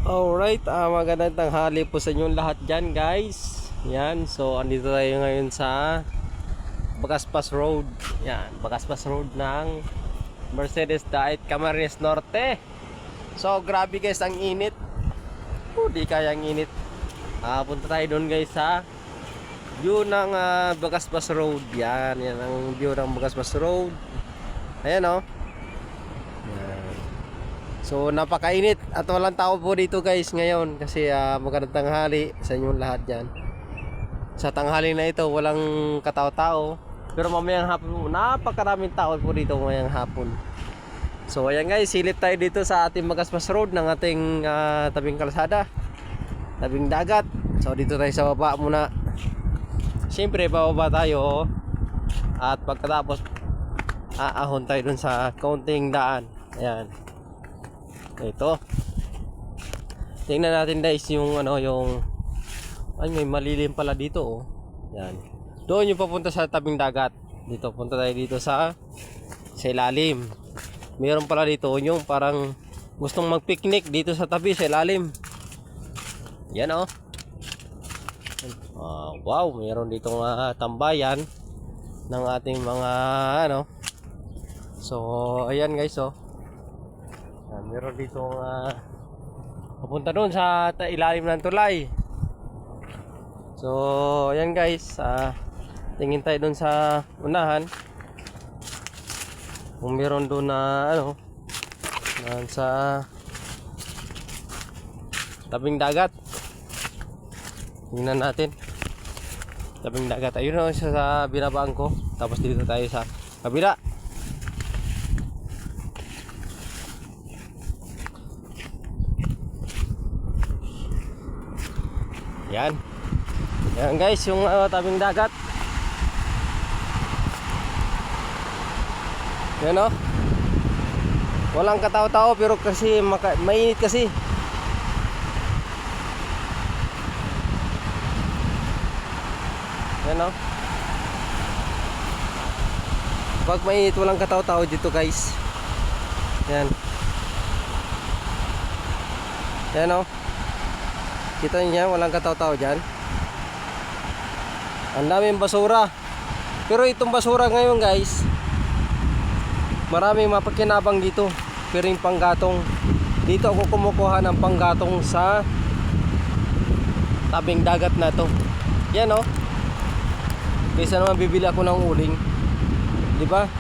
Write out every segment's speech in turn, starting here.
Alright, magandang tanghali po sa inyong lahat dyan guys. Yan, so andito tayo ngayon sa Bagaspas Road. Yan, Bagaspas Road ng Mercedes Dait Camarines Norte. So grabe guys, ang init. Di kayang init. Punta tayo doon guys sa view ng Bagaspas Road. Yan ang view ng Bagaspas Road. Ayan o. So napakainit at walang tao po dito guys ngayon kasi magandang tanghali sa inyong lahat dyan. Sa tanghali na ito walang katao-tao, pero mamayang hapon napakaraming tao po dito mamayang hapon. So ayan guys, silip tayo dito sa ating Bagaspas Road ng ating tabing kalsada, tabing dagat. So dito tayo sa baba muna. Siyempre bababa tayo at pagkatapos aahon tayo dun sa kaunting daan. Ayan. Ito. Tingnan natin guys yung yung may malilim pala dito oh. Yan. Doon yung papunta sa tabing dagat. Dito punta tayo dito sa ilalim. Meron pala dito yung parang gustong mag-picnic dito sa tabi sa ilalim. Yan oh. Wow, meron ditong tambayan ng ating mga So, ayan guys oh. Meron dito papunta doon sa ilalim ng tulay. So ayan guys, tingin tayo doon sa unahan kung meron doon na sa tabing dagat. Tingnan natin tabing dagat. Ayun o sa binabaan ko. Tapos dito tayo sa kabila. Yan. Yan guys, yung tabing dagat. Yan o. Walang katao-tao pero kasi mainit kasi. Yan o. Pag mainit walang katao-tao dito guys. Yan. Yan o. Kita niyo, walang katao-tao dyan. Ang daming basura. Pero itong basura ngayon guys, maraming mapakinabang dito. Pero yung panggatong, dito ako kumukuha ng panggatong sa tabing dagat na to. Yan o. Kaysa naman bibili ako ng uling, diba?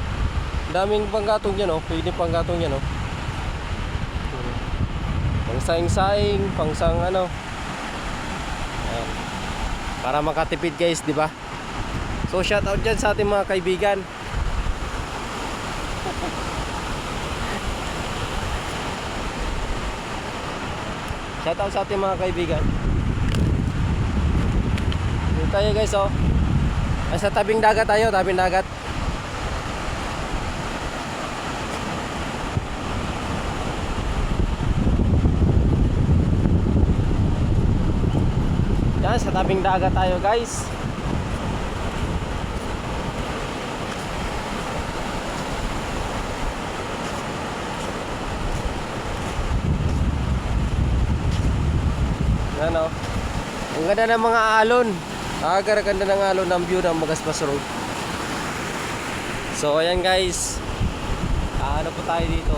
Daming panggatong yan o. Pwede panggatong yan o. Pang saing-saing, pang sang para makatipid guys, di ba? So shout out dyan sa ating mga kaibigan. Shout out sa ating mga kaibigan. Dito tayo guys oh. Nasa tabing dagat tayo, tabing dagat. Yan, sa tabing dagat tayo guys. Yan o. Ang ganda ng mga alon. Ganda ng alon ng view ng Bagaspas Road. So ayan guys, ano po tayo dito,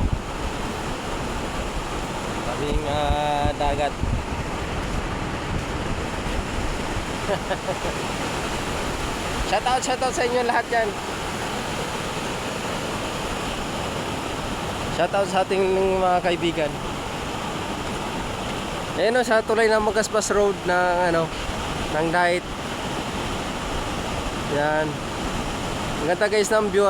tabing dagat. Shout out sa inyo lahat yan. Shout out sa ating mga kaibigan. Ayan o, sa tulay ng Bagaspas Road ng Dait. Yan. Ang ganda guys ng view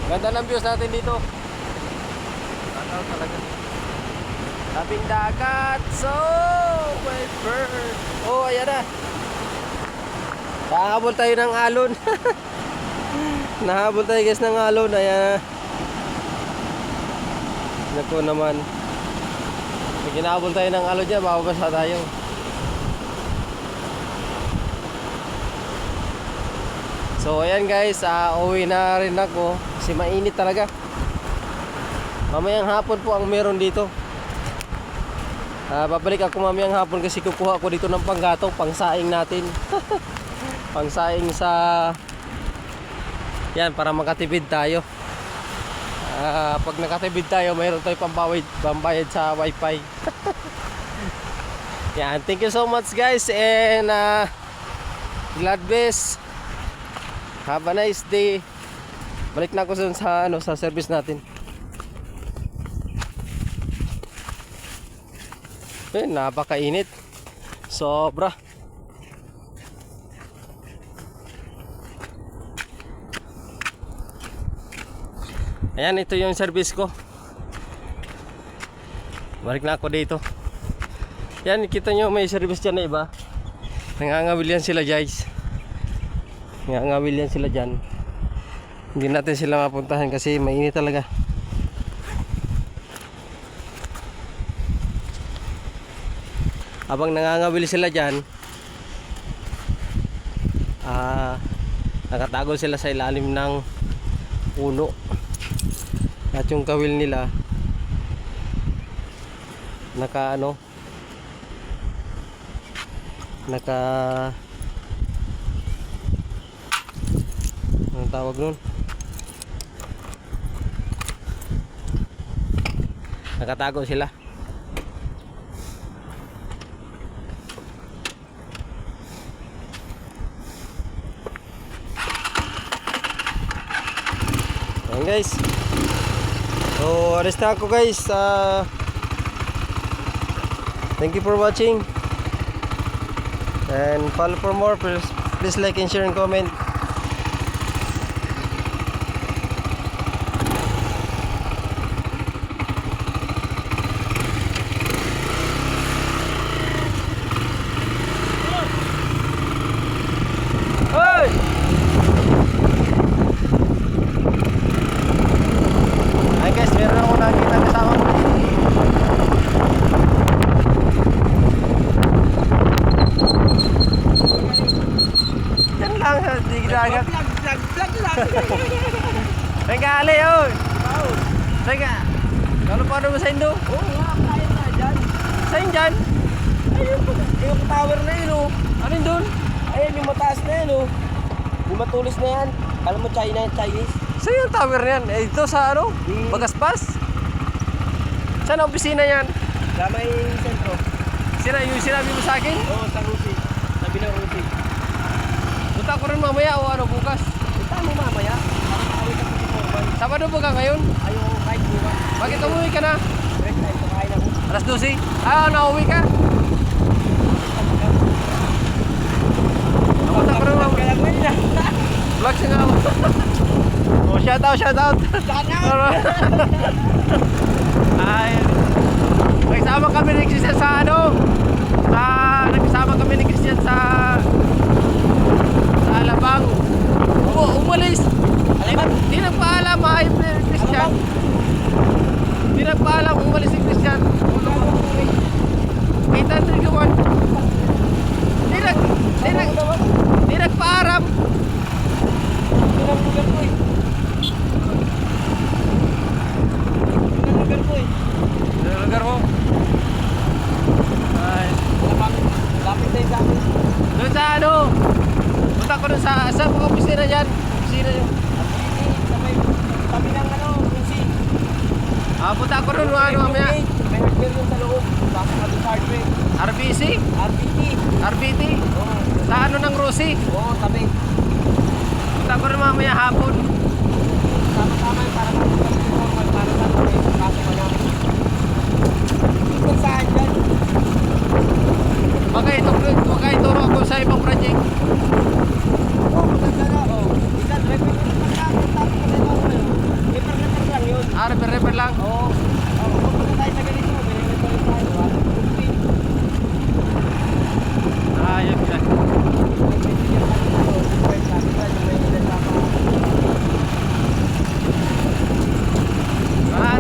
Ganda ng views natin dito. Ganda talaga. Tabing dagat. So, my bird. Oh, ayan na. Nahabol tayo ng alon. Nahabol tayo guys ng alon. Ayan. Naku naman. Pag ginabol tayo ng alo dyan, mababasa tayo. So ayan guys, uwi na rin ako kasi mainit talaga. Mamayang hapon po ang meron dito. Babalik ako mamayang hapon kasi kukuha ko dito ng panggatong, pangsaing natin. Pangsaing sa yan para makatipid tayo. Pag nakatipid tayo, mayroon tayo pambayad sa wifi. Yan, thank you so much guys and God bless. Have a nice day. Balik na ako sa service natin. Napakainit. Sobra. Ayan, ito yung service ko. Balik na ako dito. Yan, kita nyo may service dyan na iba. Nangangawil yan sila guys. Nangangawil yan sila dyan. Hindi natin sila mapuntahan kasi mainit talaga. Habang nangangawil sila dyan, nakatago sila sa ilalim ng puno. At yung kawil nila anong tawag nun? Nakatago sila. Ayan guys. So, alis na ako guys. Thank you for watching. And follow for more. Please like and share and comment. Regali oy. Teka. Kalau pa mo sa Indo? Oo nga, kaya nga dyan. Saan dyan? Ayun, yung tower na yun, oh. Ano yun doon? Ayun, yung mataas na yun, oh. Yung matulis na yan. Alam mo, China yan, Chinese. Saan yung tower na yan? Ito sa ano? Bagaspas? Saan ang opisina yan? Sa may sentro. Yung sinabi mo sa akin? Oo, sa Rusi. Sabi ng Rusi. Punta ko rin mamaya o ano bukas? Punta mo mamaya. Para makawin ka sa Corban. Sabado ba ka ngayon? Ayaw ko kahit buka. Bakit umuwi ka na? Break time, kakain ako. Alas 12? Nauwi ka? Punta ko rin mamaya. Kaya ngayon na. Vlog siya nga ako. Oh, shout out. Shout out! Ay, nagsama kami ni Christian sa nagsama kami ni Christian sa Alabang. Umalis. Di nagpaalam ay Christian. Di nagpaalam, umalis si Christian. 800 kawan. Di nagpaaram. Ilang lugar ko eh. Ilang lugar ko eh. Lugar mo? Ay. Lapit tayo sa akin. Doon sa punta ko doon sa mga opisina dyan. Opisina dyan. Sa may tabi ng Rusi. Punta ko doon mamaya. May hardware yun sa loob. Baka ka doon sa hardware. RBC? RBT. RBT? Oo. Sa ng Rosie? Oo, tabi. Punta ko doon mamaya hapon. Sama-sama yung para normal para sa tabi. Kaso ka namin. Kung saan dyan? Baka ituro ako sa ibang project. Oo, maganda na. Oo. Ikan, refer ko naman ka. Tapos ka tayo ako. Refer lang yun. Refer lang? Oo. Kung punta tayo sa ganito, refer tayo. Yun yan.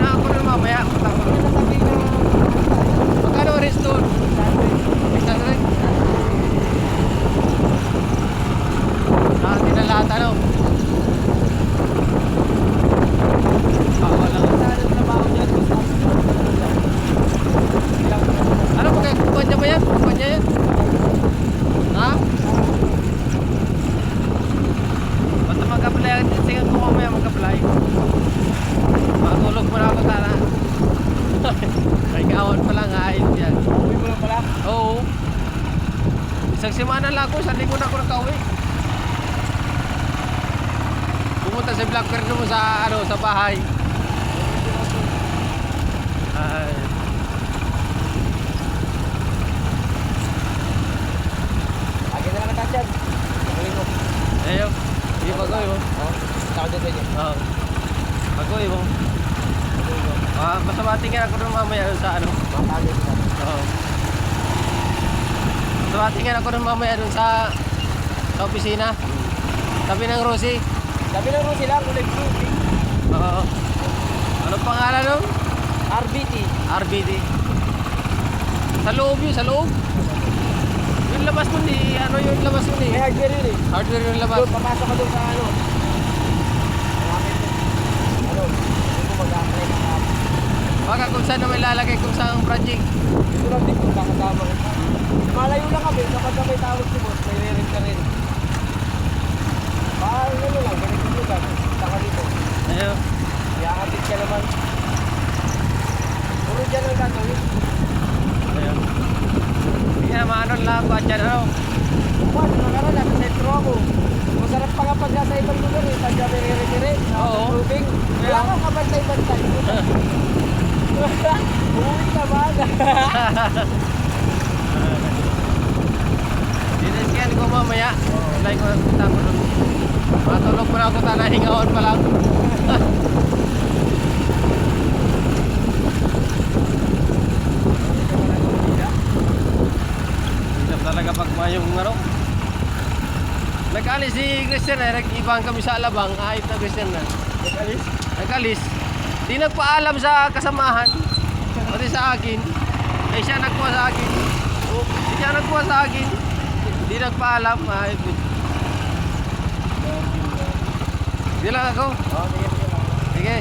Ako rin mamaya. Punta ko semana lang ako, 1 linggo na ako nakauwi. Pumunta si Blackbird mo sa ano, sa bahay. Ay. Lagi na lang nakasyad. Tuloy mo. Ayo. Di bagoy mo. Oo. Saka dyan sa inyo. Oo. Bagoy mo. Basta matingin ako rin mamaya dun sa ano. Makakagay ko. Oo. Basta matingin ako rin mamaya dun sa opisina. Tabi ng Rosie. Sabi ng Rosie lang, kulay blue. Oo. Anong pangalan nun? RBT. RBD. Sa loob yun, sa loob. Yung labas nun eh, ano yung labas nun May eh. hardware yun eh. Hardware yung labas. Doon, papasok ka doon sa ano. Malapit doon. Ano? Doon ko mag-apply ka sa Baka kung saan na may lalagay kung saan project. dito lang din kung kakasama ko. Malayo lang kami, kapag ka may tawag si boss, may re-rin ka rin. Parang ano lang, ganito lugar. Saka dito. Ayun. Iakapit ka naman. Puro dyan ang gagawin. Ayun. Hindi na maanon lang ako at dyan ano. Buwan, nakaraan, nasa sentro ako. Masarap pa nga pag nasa ibang lugar eh. Pag kami re-re-re, Oo. proving. Wala kang kabantay-bantay. Uwi ka ba? Dinescan ko mamaya. Apply ko na punta ko doon. Matulog pa na ako tala, hingaon pa lang. Hirap talaga pag mayong ano. Nag-alis si Christian eh, nag-ibang kami sa Alabang, ahit na Christian na. Nag-alis? Nag-alis. Di nagpaalam sa kasamahan, pati sa akin. Eh siya nagkuha sa akin. Oh, siya nagkuha sa akin. Di nagpaalam, ahit. Di lang ako. Oo, sige, sige. Sige.